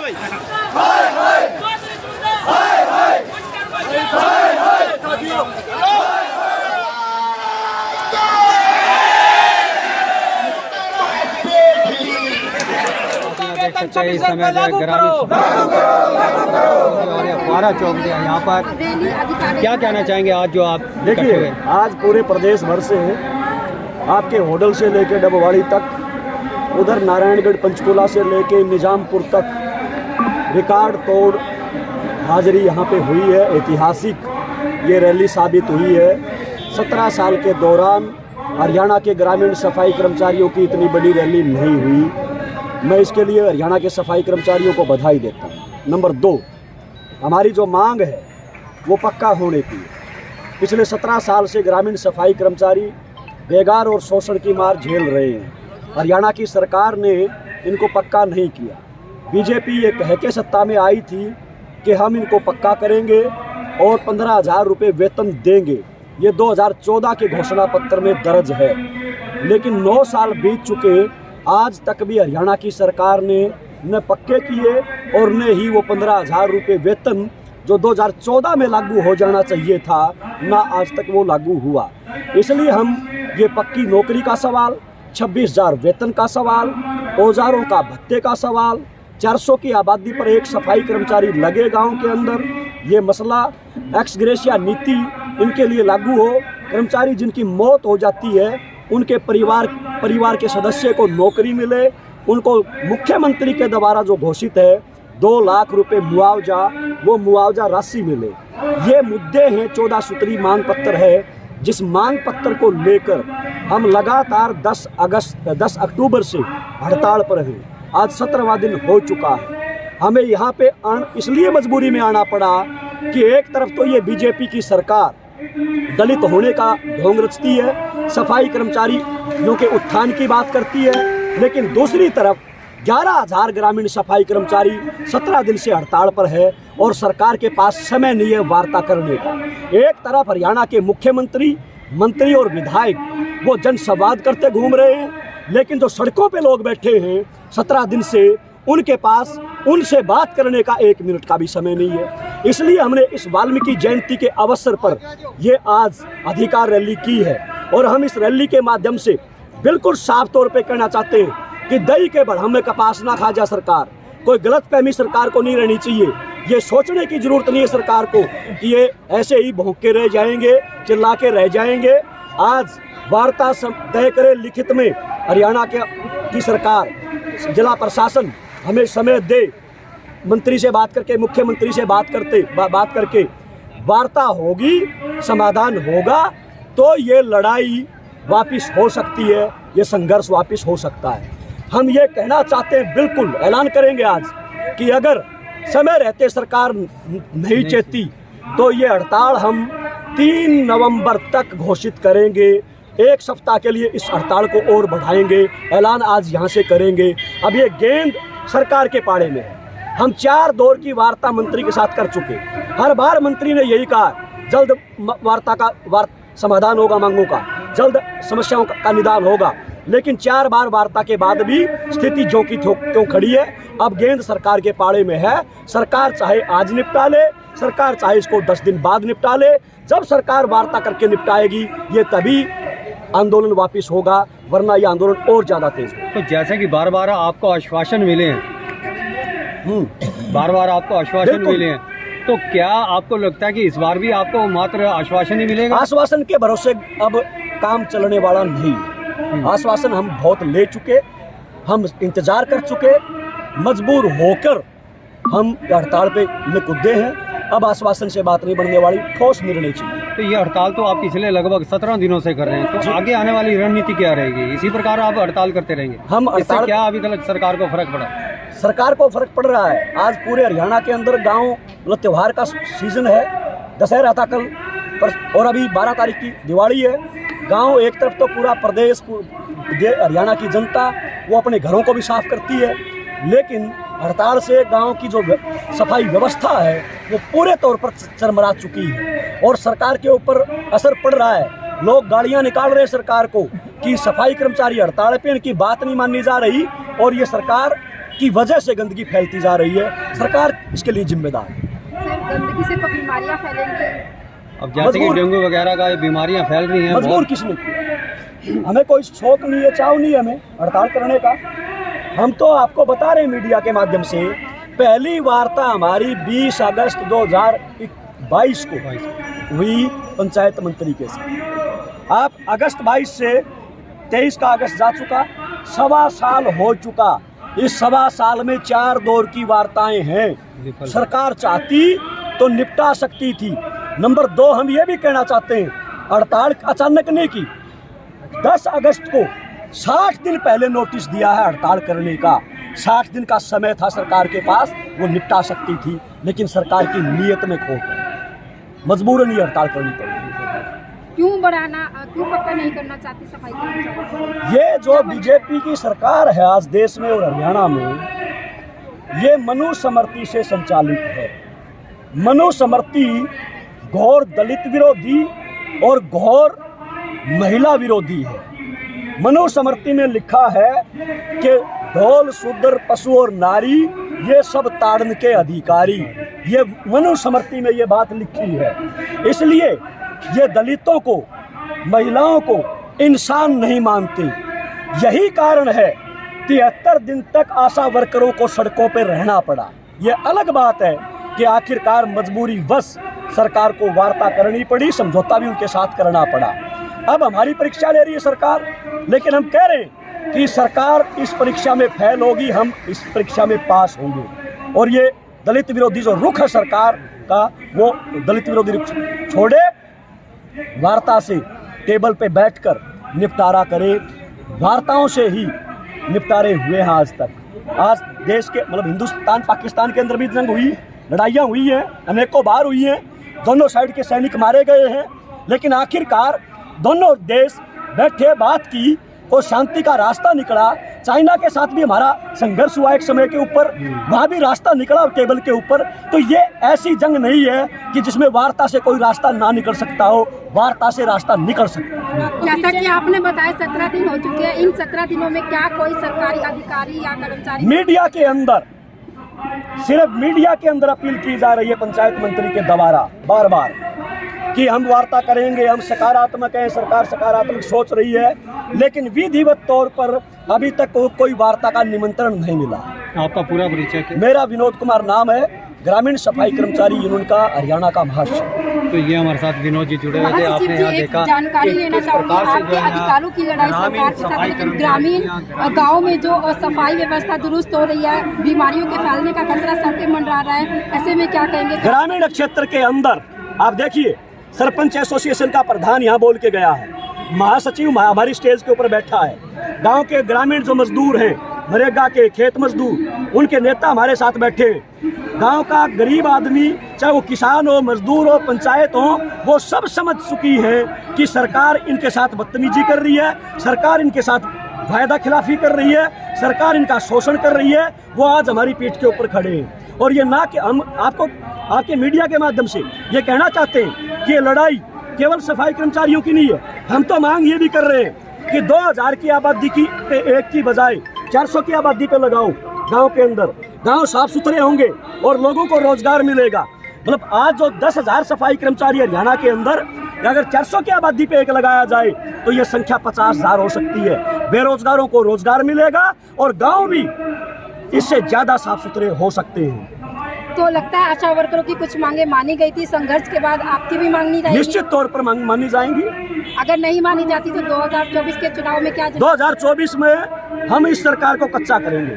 देख सकते हैं इस समय जो ग्रामीण और ये फुवारा चौक जो है यहाँ पर क्या कहना चाहेंगे आज जो आप देखिए, आज पूरे प्रदेश भर से आपके होडल से लेकर डबवाड़ी तक, उधर नारायणगढ़ पंचकूला से लेकर निजामपुर तक रिकॉर्ड तोड़ हाजिरी यहाँ पे हुई है। ऐतिहासिक ये रैली साबित हुई है। 17 साल के दौरान हरियाणा के ग्रामीण सफाई कर्मचारियों की इतनी बड़ी रैली नहीं हुई। मैं इसके लिए हरियाणा के सफाई कर्मचारियों को बधाई देता हूँ। नंबर 2, हमारी जो मांग है वो पक्का होने की है। पिछले 17 साल से ग्रामीण सफाई कर्मचारी बेगार और शोषण की मार झेल रहे हैं। हरियाणा की सरकार ने इनको पक्का नहीं किया। बीजेपी ये कह के सत्ता में आई थी कि हम इनको पक्का करेंगे और 15,000 रुपये वेतन देंगे। ये 2014 के घोषणा पत्र में दर्ज है, लेकिन 9 साल बीत चुके, आज तक भी हरियाणा की सरकार ने न पक्के किए और न ही वो 15,000 रुपये वेतन जो 2014 में लागू हो जाना चाहिए था, ना आज तक वो लागू हुआ। इसलिए हम ये पक्की नौकरी का सवाल, 26,000 वेतन का सवाल, औजारों का भत्ते का सवाल, 400 की आबादी पर एक सफाई कर्मचारी लगे गांव के अंदर, ये मसला, एक्स ग्रेशिया नीति इनके लिए लागू हो। कर्मचारी जिनकी मौत हो जाती है उनके परिवार के सदस्य को नौकरी मिले। उनको मुख्यमंत्री के द्वारा जो घोषित है 2 लाख रुपए मुआवजा, वो मुआवजा राशि मिले। ये मुद्दे हैं। 14 सूत्री मांग पत्र है, जिस मांग पत्र को लेकर हम लगातार 10 अक्टूबर से हड़ताल पर हैं। आज 17वां दिन हो चुका है। हमें यहाँ पे इसलिए मजबूरी में आना पड़ा कि एक तरफ तो ये बीजेपी की सरकार दलित होने का ढोंग रचती है, सफाई कर्मचारियों के उत्थान की बात करती है, लेकिन दूसरी तरफ 11,000 ग्रामीण सफाई कर्मचारी 17 दिन से हड़ताल पर है और सरकार के पास समय नहीं है वार्ता करने का। एक तरफ हरियाणा के मुख्यमंत्री, मंत्री और विधायक वो जनसंवाद करते घूम रहे हैं, लेकिन जो सड़कों पे लोग बैठे हैं 17 दिन से, उनके पास उनसे बात करने का 1 मिनट का भी समय नहीं है। इसलिए हमने इस वाल्मीकि जयंती के अवसर पर ये आज अधिकार रैली की है और हम इस रैली के माध्यम से बिल्कुल साफ तौर पे कहना चाहते हैं कि दही के बढ़म में कपास ना खा जा सरकार। कोई गलतफहमी सरकार को नहीं रहनी चाहिए। ये सोचने की जरूरत नहीं है सरकार को कि ये ऐसे ही भौंक के रह जाएंगे, चिल्ला के रह जाएंगे। आज वार्ता तय करे लिखित में। हरियाणा की सरकार, जिला प्रशासन हमें समय दे, मंत्री से बात करके, मुख्यमंत्री से बात करके वार्ता होगी, समाधान होगा तो ये लड़ाई वापस हो सकती है, ये संघर्ष वापस हो सकता है। हम ये कहना चाहते हैं, बिल्कुल ऐलान करेंगे आज कि अगर समय रहते सरकार नहीं चेती तो ये हड़ताल हम 3 नवंबर तक घोषित करेंगे। 1 सप्ताह के लिए इस हड़ताल को और बढ़ाएंगे। ऐलान आज यहाँ से करेंगे। अब ये गेंद सरकार के पाड़े में है। हम 4 दौर की वार्ता मंत्री के साथ कर चुके। हर बार मंत्री ने यही कहा, जल्द समाधान होगा, मांगों का जल्द समस्याओं का निदान होगा, लेकिन 4 बार वार्ता के बाद भी स्थिति जो की त्यों खड़ी है। अब गेंद सरकार के पाड़े में है। सरकार चाहे आज निपटा ले, सरकार चाहे इसको 10 दिन बाद निपटा ले। जब सरकार वार्ता करके निपटाएगी, ये तभी आंदोलन वापस होगा, वरना ये आंदोलन और ज़्यादा तेज है। तो जैसे कि बार-बार आपको आश्वासन मिले हैं, बार-बार आपको आश्वासन मिले हैं, तो क्या आपको लगता है कि इस बार भी आपको मात्र आश्वासन ही मिलेगा? आश्वासन के भरोसे अब काम चलने वाला नहीं। आश्वासन हम बहुत ले चुके, हम इंतजार कर चुके, मजबूर होकर हम हड़ताल पे में कूदे हैं। अब आश्वासन से बात नहीं बनने वाली, ठोस निर्णय चाहिए। तो ये हड़ताल तो आप पिछले लगभग 17 दिनों से कर रहे हैं, तो आगे आने वाली रणनीति क्या रहेगी? इसी प्रकार आप हड़ताल करते रहेंगे? हम इससे क्या अभी तक सरकार को फर्क पड़ा? सरकार को फर्क पड़ रहा है। आज पूरे हरियाणा के अंदर गांव मतलब त्यौहार का सीजन है, दशहरा था कल और अभी 12 तारीख की दिवाली है। गांव एक तरफ तो पूरा प्रदेश, हरियाणा की जनता वो अपने घरों को भी साफ करती है, लेकिन हड़ताल से गांव की जो सफाई व्यवस्था है वो पूरे तौर पर चरमरा चुकी है और सरकार के ऊपर असर पड़ रहा है। लोग गाड़ियां निकाल रहे हैं सरकार को कि सफाई कर्मचारी हड़ताल पे, इनकी बात नहीं मानी जा रही और ये सरकार की वजह से गंदगी फैलती जा रही है। सरकार इसके लिए जिम्मेदार है। सर, गंदगी से तो बीमारियां फैलेंगी। अब जैसे कि डेंगू वगैरह का बीमारियां फैल रही हैं, मजबूर किसने किया? हमें कोई शौक नहीं है, चाव नहीं है हमें हड़ताल करने का। हम तो आपको बता रहे हैं मीडिया के माध्यम से, पहली वार्ता हमारी 20 अगस्त 2022 को हुई पंचायत मंत्री के साथ। आप अगस्त 22 से 23 का अगस्त जा चुका, 1.25 साल हो चुका। इस 1.25 साल में 4 दौर की वार्ताएं हैं। सरकार चाहती तो निपटा सकती थी। नंबर 2, हम ये भी कहना चाहते हैं, हड़ताल अचानक नहीं की। 10 अगस्त को 60 दिन पहले नोटिस दिया है हड़ताल करने का। 60 दिन का समय था सरकार के पास, वो निपटा सकती थी, लेकिन सरकार की नीयत में खोट है, मजबूरन ये हड़ताल करनी पड़ी। क्यों पक्का नहीं करना चाहती सफाई कर्मचारी? ये जो बीजेपी की सरकार है आज देश में और हरियाणा में, ये मनुस्मृति से संचालित है। मनुस्मृति घोर दलित विरोधी और घोर महिला विरोधी है। मनुस्मृति में लिखा है कि ढोल शूद्र पशु और नारी ये सब ताड़न के अधिकारी। ये मनुस्मृति में ये बात लिखी है। इसलिए ये दलितों को, महिलाओं को इंसान नहीं मानते। यही कारण है 73 दिन तक आशा वर्करों को सड़कों पर रहना पड़ा। ये अलग बात है कि आखिरकार मजबूरी वश सरकार को वार्ता करनी पड़ी, समझौता भी उनके साथ करना पड़ा। अब हमारी परीक्षा ले रही है सरकार, लेकिन हम कह रहे हैं कि सरकार इस परीक्षा में फेल होगी, हम इस परीक्षा में पास होंगे। और ये दलित विरोधी जो रुख है सरकार का, वो दलित विरोधी रुख छोड़े, वार्ता से टेबल पे बैठकर निपटारा करे। वार्ताओं से ही निपटारे हुए हैं आज तक। आज देश के मतलब हिंदुस्तान पाकिस्तान के अंदर भी जंग हुई, लड़ाइयाँ हुई हैं, अनेकों बार हुई हैं, दोनों साइड के सैनिक मारे गए हैं, लेकिन आखिरकार दोनों देश बैठे, बात की, को शांति का रास्ता निकला। चाइना के साथ भी हमारा संघर्ष हुआ एक समय के ऊपर, वहाँ भी रास्ता निकला टेबल के ऊपर। तो ये ऐसी जंग नहीं है कि जिसमें वार्ता से कोई रास्ता ना निकल सकता हो, वार्ता से रास्ता निकल सकता है। जैसा कि आपने बताया 17 दिन हो चुके हैं, इन 17 दिनों में क्या कोई सरकारी अधिकारी या कर्मचारी मीडिया के अंदर, सिर्फ मीडिया के अंदर अपील की जा रही है पंचायत मंत्री के द्वारा बार बार कि हम वार्ता करेंगे, हम सकारात्मक हैं, सरकार सकारात्मक सोच रही है, लेकिन विधिवत तौर पर अभी तक कोई वार्ता का निमंत्रण नहीं मिला। आपका पूरा परिचय क्या? मेरा विनोद कुमार नाम है, ग्रामीण सफाई कर्मचारी यूनियन का हरियाणा का महासचिव। तो ये हमारे साथ विनोद जी जुड़े हुए थे। आपने यहाँ देखा जानकारी लेना चाहूँगी, आपके अधिकारों की लड़ाई सरकार के साथ, लेकिन ग्रामीण गाँव में जो सफाई व्यवस्था दुरुस्त हो रही है, बीमारियों के फैलने का खतरा सबके मंडरा रहा है, ऐसे में क्या कहेंगे? ग्रामीण क्षेत्र के अंदर आप देखिए, सरपंच एसोसिएशन का प्रधान यहाँ बोल के गया है, महासचिव हमारी स्टेज के ऊपर बैठा है, गांव के ग्रामीण जो मजदूर हैं, नरेगा के खेत मजदूर, उनके नेता हमारे साथ बैठे हैं। गांव का गरीब आदमी, चाहे वो किसान हो, मजदूर हो, पंचायत हो, वो सब समझ चुकी है कि सरकार इनके साथ बदतमीजी कर रही है, सरकार इनके साथ वायदा खिलाफी कर रही है, सरकार इनका शोषण कर रही है। वो आज हमारी पीठ के ऊपर खड़े हैं। और ये ना कि हम आपको आपके मीडिया के माध्यम से ये कहना चाहते हैं कि ये लड़ाई केवल सफाई कर्मचारियों की नहीं है। हम तो मांग ये भी कर रहे हैं कि 2000 की आबादी की पे एक की बजाय 400 की आबादी पे लगाओ। गांव के अंदर गांव साफ सुथरे होंगे और लोगों को रोजगार मिलेगा। मतलब आज जो 10,000 सफाई कर्मचारी हरियाणा के अंदर, अगर 400 की आबादी पे एक लगाया जाए तो ये संख्या 50,000 हो सकती है। बेरोजगारों को रोजगार मिलेगा और गांव भी इससे ज्यादा साफ सुथरे हो सकते हैं। तो लगता है आशा वर्करों की कुछ मांगे मानी गई थी, संघर्ष के बाद आपकी भी मांग नहीं रहेगी? निश्चित तौर पर मानी जाएंगी। अगर नहीं मानी जाती तो 2024 के चुनाव में क्या? 2024 में हम इस सरकार को कच्चा करेंगे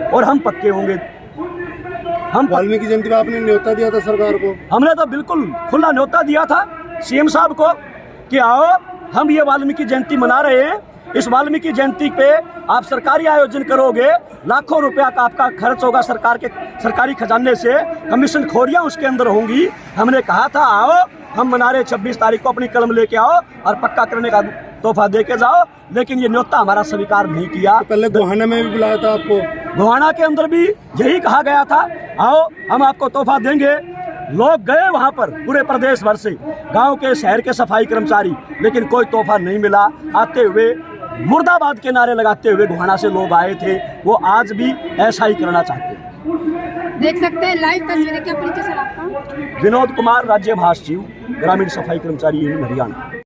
और हम पक्के होंगे। हम वाल्मीकि जयंती में आपने न्योता दिया था सरकार को? हमने तो बिल्कुल खुला न्योता दिया था सीएम साहब को कि आओ हम ये वाल्मीकि जयंती मना रहे हैं, इस वाल्मीकि जयंती पे आप सरकारी आयोजन करोगे, लाखों रुपया का आपका खर्च होगा सरकार के सरकारी खजाने से, कमीशन खोरियां उसके अंदर होंगी। हमने कहा था आओ हम मना रहे 26 तारीख को, अपनी कलम लेके आओ और पक्का करने का तोहफा दे के जाओ, लेकिन ये न्योता हमारा स्वीकार नहीं किया। तो पहले गोहाना में भी बुलाया था आपको? गोहाना के अंदर भी यही कहा गया था, आओ हम आपको तोहफा देंगे। लोग गए वहाँ पर पूरे प्रदेश भर से, गांव के शहर के सफाई कर्मचारी, लेकिन कोई तोहफा नहीं मिला। आते हुए मुर्दाबाद के नारे लगाते हुए गोहाना से लोग आए थे, वो आज भी ऐसा ही करना चाहते हैं। देख सकते हैं लाइव तस्वीरें। क्या परिचय सर आपका? विनोद कुमार, राज्य भाषा सचिव, ग्रामीण सफाई कर्मचारी यूनियन हरियाणा।